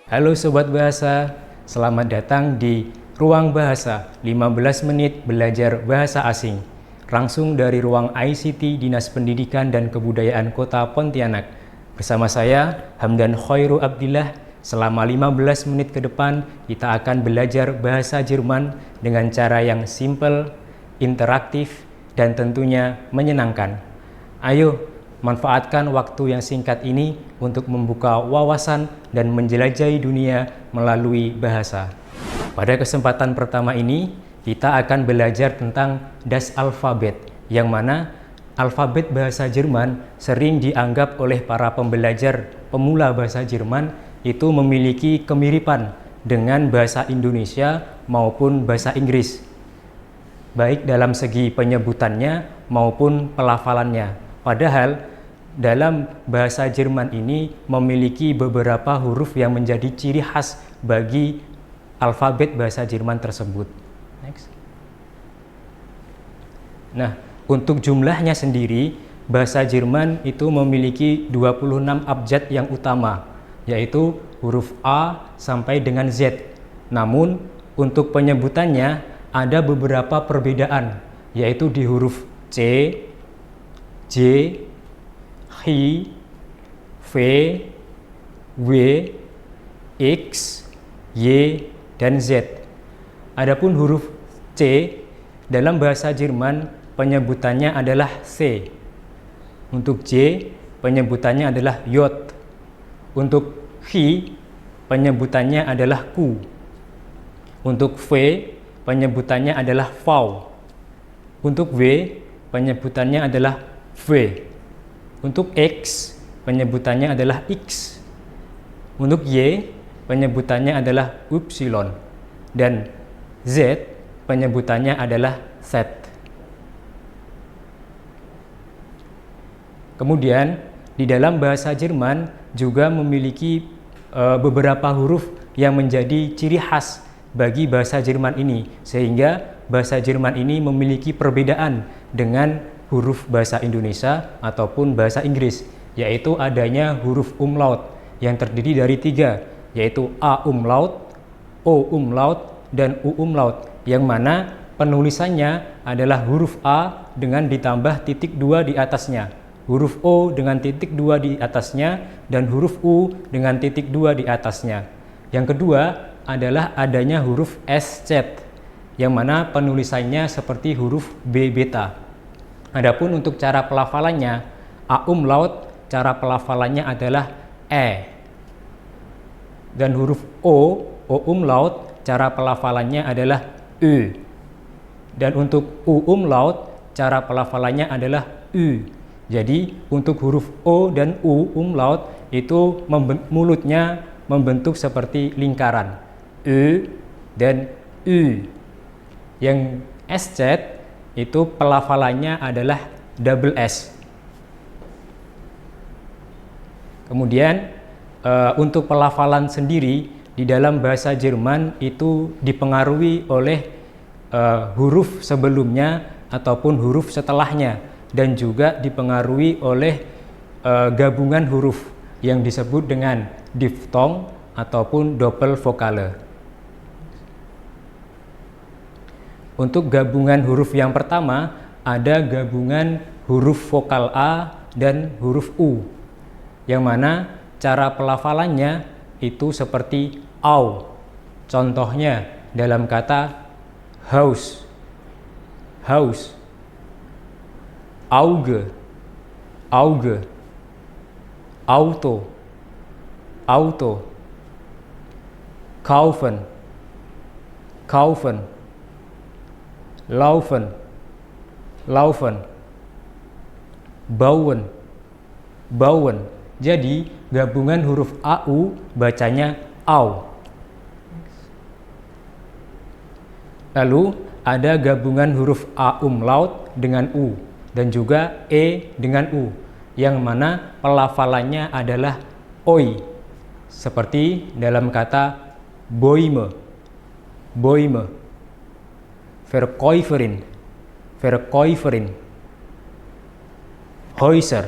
Halo Sobat Bahasa, selamat datang di Ruang Bahasa 15 menit belajar bahasa asing. Langsung dari ruang ICT Dinas Pendidikan dan Kebudayaan Kota Pontianak. Bersama saya, Hamdan Khairu Abdillah, selama 15 menit ke depan kita akan belajar bahasa Jerman dengan cara yang simple, interaktif, dan tentunya menyenangkan. Ayo, manfaatkan waktu yang singkat ini untuk membuka wawasan dan menjelajahi dunia melalui bahasa. Pada kesempatan pertama ini, kita akan belajar tentang Das Alphabet, yang mana alfabet bahasa Jerman sering dianggap oleh para pembelajar pemula bahasa Jerman itu memiliki kemiripan dengan bahasa Indonesia maupun bahasa Inggris, baik dalam segi penyebutannya maupun pelafalannya. Padahal dalam bahasa Jerman ini memiliki beberapa huruf yang menjadi ciri khas bagi alfabet bahasa Jerman tersebut. Next. Nah, untuk jumlahnya sendiri, bahasa Jerman itu memiliki 26 abjad yang utama, yaitu huruf A sampai dengan Z. Namun, untuk penyebutannya ada beberapa perbedaan, yaitu di huruf C, J, H, V, W, X, Y, dan Z. Adapun huruf C dalam bahasa Jerman penyebutannya adalah C. Untuk J penyebutannya adalah J. Untuk H penyebutannya adalah Q. Untuk V penyebutannya adalah V. Untuk W penyebutannya adalah V. Untuk X, penyebutannya adalah X. Untuk Y, penyebutannya adalah Y. Dan Z, penyebutannya adalah Z. Kemudian, di dalam bahasa Jerman juga memiliki beberapa huruf yang menjadi ciri khas bagi bahasa Jerman ini, sehingga bahasa Jerman ini memiliki perbedaan dengan huruf bahasa Indonesia ataupun bahasa Inggris, yaitu adanya huruf umlaut yang terdiri dari 3, yaitu A umlaut, O umlaut, dan U umlaut, yang mana penulisannya adalah huruf A dengan ditambah titik 2 di atasnya, huruf O dengan titik 2 di atasnya, dan huruf U dengan titik 2 di atasnya. Yang kedua adalah adanya huruf SZ, yang mana penulisannya seperti huruf B beta. Adapun untuk cara pelafalannya, A umlaut cara pelafalannya adalah E. Dan huruf O umlaut cara pelafalannya adalah U. Dan untuk U umlaut cara pelafalannya adalah U. Jadi untuk huruf O dan U umlaut itu mulutnya membentuk seperti lingkaran, U dan U. Yang SZ itu pelafalannya adalah double S. Kemudian untuk pelafalan sendiri di dalam bahasa Jerman itu dipengaruhi oleh huruf sebelumnya ataupun huruf setelahnya, dan juga dipengaruhi oleh gabungan huruf yang disebut dengan diftong ataupun doppelvokale. Untuk gabungan huruf yang pertama, ada gabungan huruf vokal A dan huruf U, yang mana cara pelafalannya itu seperti AU. Contohnya dalam kata house, house, Auge, Auge, Auto, Auto, kaufen, kaufen, laufen, laufen, bauen, bauen. Jadi gabungan huruf AU bacanya AU. Lalu ada gabungan huruf A umlaut dengan U, dan juga E dengan U, yang mana pelafalannya adalah OI, seperti dalam kata Bäume, Bäume, Verkäuferin, Verkäuferin, Häuser,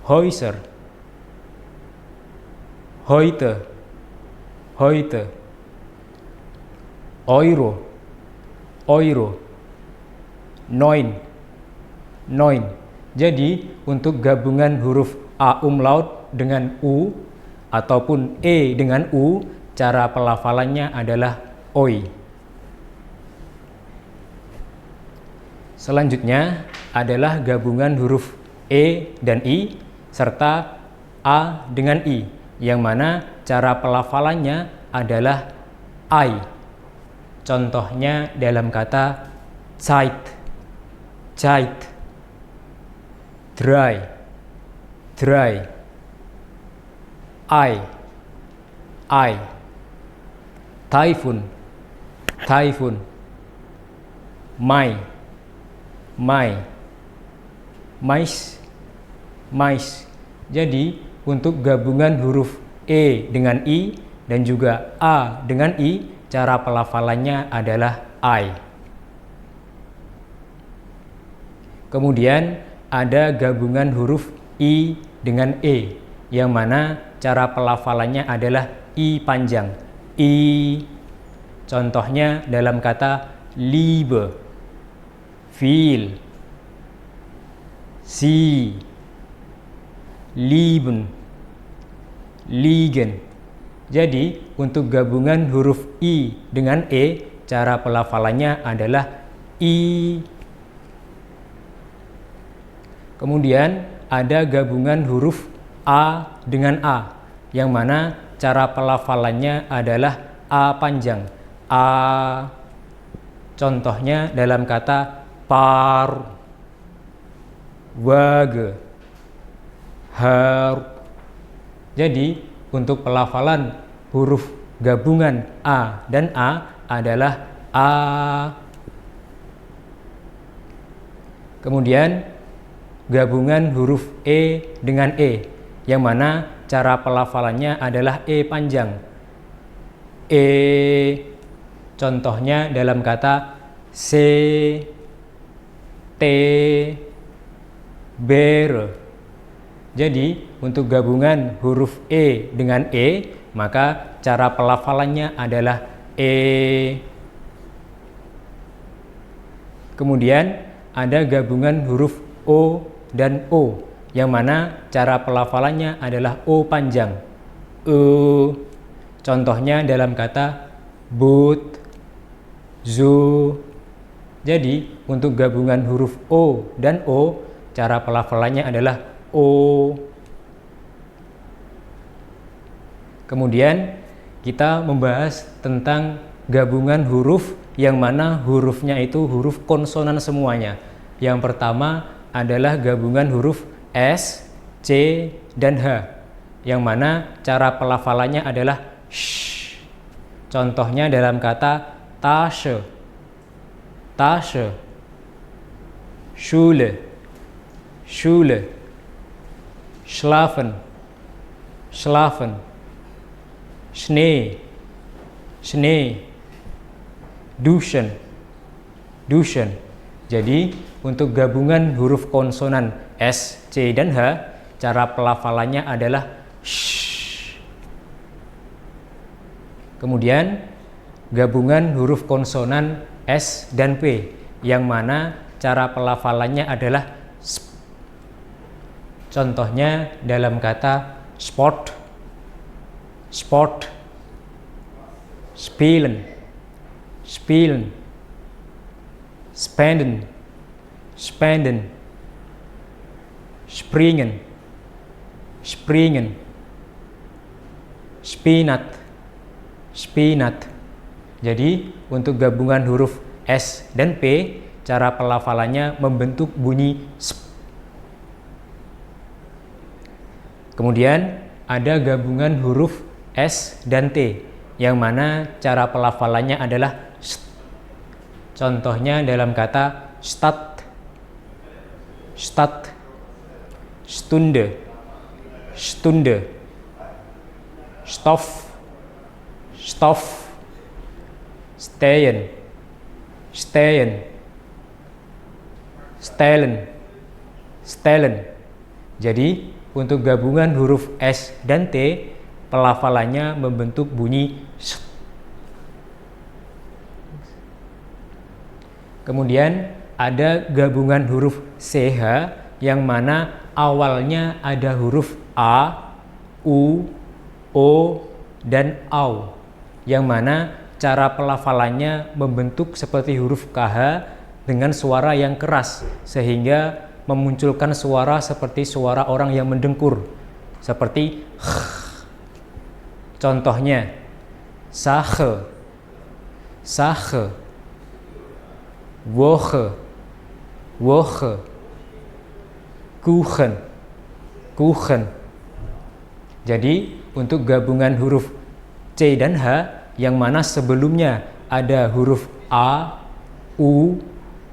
Häuser, heute, heute, Euro, Euro, neun, neun. Jadi untuk gabungan huruf A umlaut dengan U ataupun E dengan U, cara pelafalannya adalah oi. Selanjutnya adalah gabungan huruf E dan I serta A dengan I, yang mana cara pelafalannya adalah I. Contohnya dalam kata Zeit, Zeit, dry, dry, I, typhoon, typhoon, my, mice, mice. Jadi untuk gabungan huruf E dengan I dan juga A dengan I, cara pelafalannya adalah I. Kemudian ada gabungan huruf I dengan E, yang mana cara pelafalannya adalah I panjang, I. Contohnya dalam kata Liebe, viel, sie, lieben, liegen. Jadi untuk gabungan huruf I dengan E, cara pelafalannya adalah I. Kemudian ada gabungan huruf A dengan A, yang mana cara pelafalannya adalah A panjang, A. Contohnya dalam kata paru, wage, har. Jadi untuk pelafalan huruf gabungan A dan A adalah A. Kemudian gabungan huruf E dengan E, yang mana cara pelafalannya adalah E panjang, E. Contohnya dalam kata se, te, ber. Jadi untuk gabungan huruf E dengan E, maka cara pelafalannya adalah E. Kemudian ada gabungan huruf O dan O, yang mana cara pelafalannya adalah O panjang, E. Contohnya dalam kata boot, zoo. Jadi untuk gabungan huruf O dan O, cara pelafalannya adalah O. Kemudian kita membahas tentang gabungan huruf yang mana hurufnya itu huruf konsonan semuanya. Yang pertama adalah gabungan huruf S, C, dan H, yang mana cara pelafalannya adalah sh. Contohnya dalam kata Tasche, Tasche, Schule, Schule, schlafen, schlafen, Schnee, Schnee, duschen, duschen. Jadi untuk gabungan huruf konsonan S, C, dan H, cara pelafalannya adalah sh. Kemudian gabungan huruf konsonan S dan P, yang mana cara pelafalannya adalah sp. Contohnya dalam kata sport, sport, spielen, spielen, spenden, spenden, springen, springen, spinat, spinat. Jadi untuk gabungan huruf S dan P, cara pelafalannya membentuk bunyi sp. Kemudian ada gabungan huruf S dan T, yang mana cara pelafalannya adalah st. Contohnya dalam kata Stadt, Stadt, Stunde, Stunde, Stoff, Stoff, Stehen, Stehen, Stellen, Stellen. Jadi untuk gabungan huruf S dan T, pelafalannya membentuk bunyi sh. Kemudian ada gabungan huruf CH yang mana awalnya ada huruf A, U, O, dan AU, yang mana cara pelafalannya membentuk seperti huruf KH dengan suara yang keras sehingga memunculkan suara seperti suara orang yang mendengkur seperti contohnya sahe, sahe, woche, woche, kuchen, kuchen. Jadi untuk gabungan huruf C dan H yang mana sebelumnya ada huruf A, U,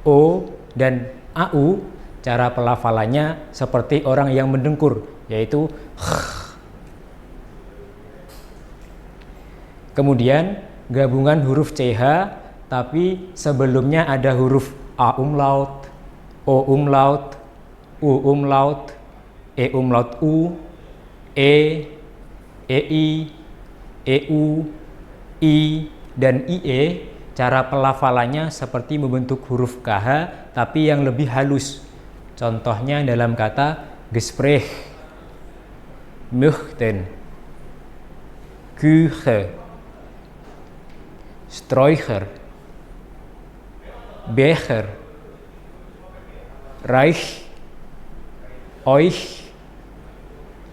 O, dan AU, cara pelafalannya seperti orang yang mendengkur, yaitu kemudian gabungan huruf CH tapi sebelumnya ada huruf A umlaut, O umlaut, U umlaut, E umlaut U, E, EI, EU, I, dan IE. Cara pelafalannya seperti membentuk huruf KH tapi yang lebih halus. Contohnya dalam kata Gespräch, möchten, Küche, Sträucher, Becher, Reich, euch,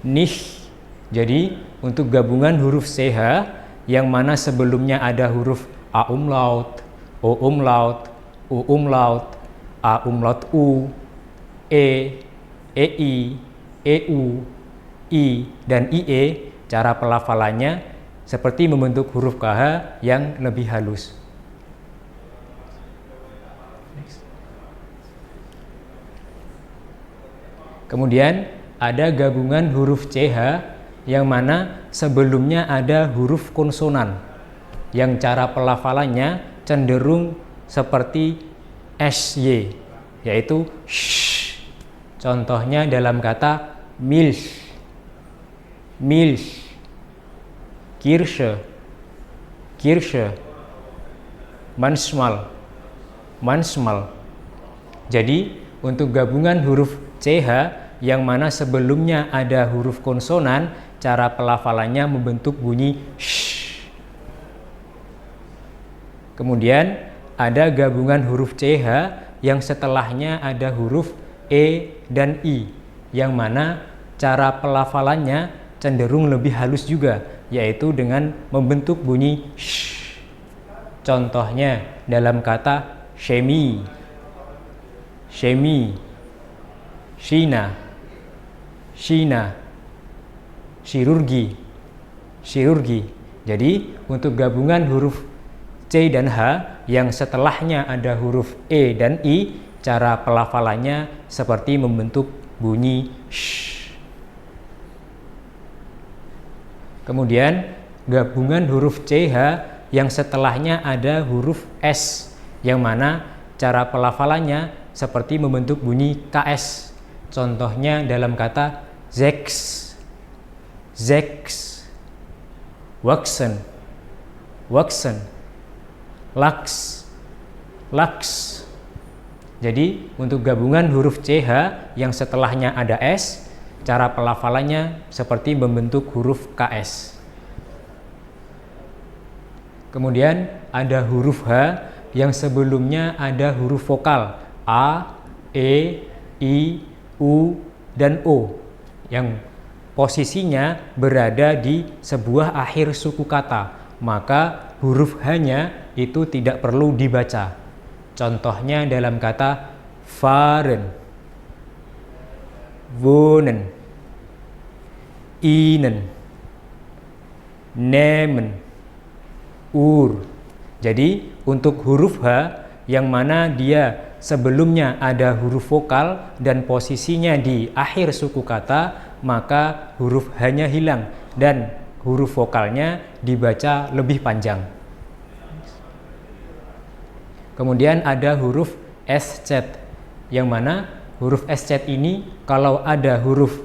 nicht. Jadi untuk gabungan huruf CH yang mana sebelumnya ada huruf A umlaut, O umlaut, U umlaut, A umlaut U, E, EI, EU, I, dan IE, cara pelafalannya seperti membentuk huruf KH yang lebih halus. Kemudian ada gabungan huruf CH yang mana sebelumnya ada huruf konsonan yang cara pelafalannya cenderung seperti SY, yaitu sh. Contohnya dalam kata Milch, Milch, Kirsche, Kirsche, manchmal, manchmal. Jadi untuk gabungan huruf CH yang mana sebelumnya ada huruf konsonan, cara pelafalannya membentuk bunyi sh. Kemudian ada gabungan huruf CH yang setelahnya ada huruf E dan I, yang mana cara pelafalannya cenderung lebih halus juga, yaitu dengan membentuk bunyi sh. Contohnya dalam kata chemie, chemie, China, China, chirurgi, chirurgi. Jadi untuk gabungan huruf C dan H yang setelahnya ada huruf E dan I, cara pelafalannya seperti membentuk bunyi sh. Kemudian gabungan huruf CH yang setelahnya ada huruf S, yang mana cara pelafalannya seperti membentuk bunyi KS. Contohnya dalam kata Sechs, Sechs, Wachsen, Wachsen, Lachs, Lachs. Jadi untuk gabungan huruf CH yang setelahnya ada S, cara pelafalannya seperti membentuk huruf KS. Kemudian ada huruf H yang sebelumnya ada huruf vokal A, E, I, U, dan O yang posisinya berada di sebuah akhir suku kata, maka huruf H-nya itu tidak perlu dibaca. Contohnya dalam kata fahren, wohnen, ihnen, nehmen, Jadi untuk huruf H yang mana dia sebelumnya ada huruf vokal dan posisinya di akhir suku kata, maka huruf H-nya hilang dan huruf vokalnya dibaca lebih panjang. Kemudian ada huruf SZ, yang mana huruf SZ ini kalau ada huruf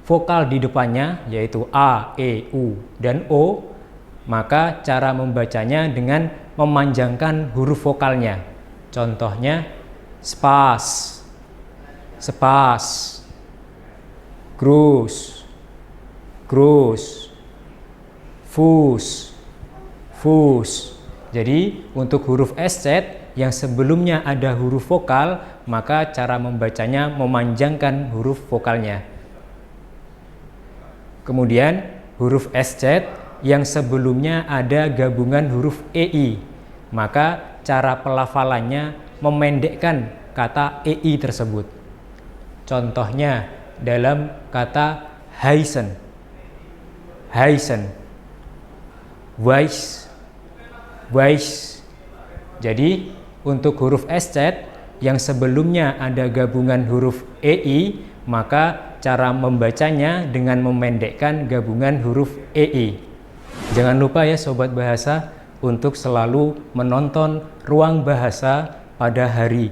vokal di depannya, yaitu A, E, U, dan O, maka cara membacanya dengan memanjangkan huruf vokalnya. Contohnya spas, spas, grus, grus, fus, fus. Jadi untuk huruf SZ yang sebelumnya ada huruf vokal, maka cara membacanya memanjangkan huruf vokalnya. Kemudian huruf SZ yang sebelumnya ada gabungan huruf EI, maka cara pelafalannya memendekkan kata EI tersebut. Contohnya dalam kata Heisen, Heisen, Weiss, Weiss. Jadi untuk huruf SZ yang sebelumnya ada gabungan huruf EI, maka cara membacanya dengan memendekkan gabungan huruf EI. Jangan lupa ya Sobat Bahasa untuk selalu menonton Ruang Bahasa pada hari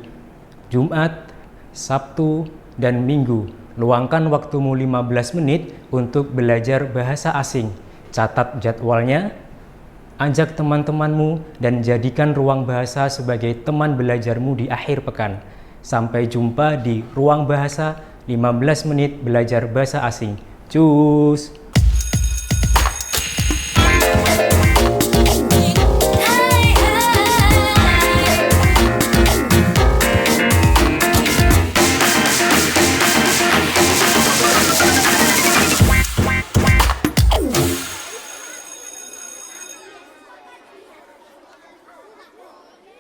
Jumat, Sabtu, dan Minggu. Luangkan waktumu 15 menit untuk belajar bahasa asing. Catat jadwalnya, ajak teman-temanmu, dan jadikan Ruang Bahasa sebagai teman belajarmu di akhir pekan. Sampai jumpa di Ruang Bahasa 15 menit belajar bahasa asing. Cus!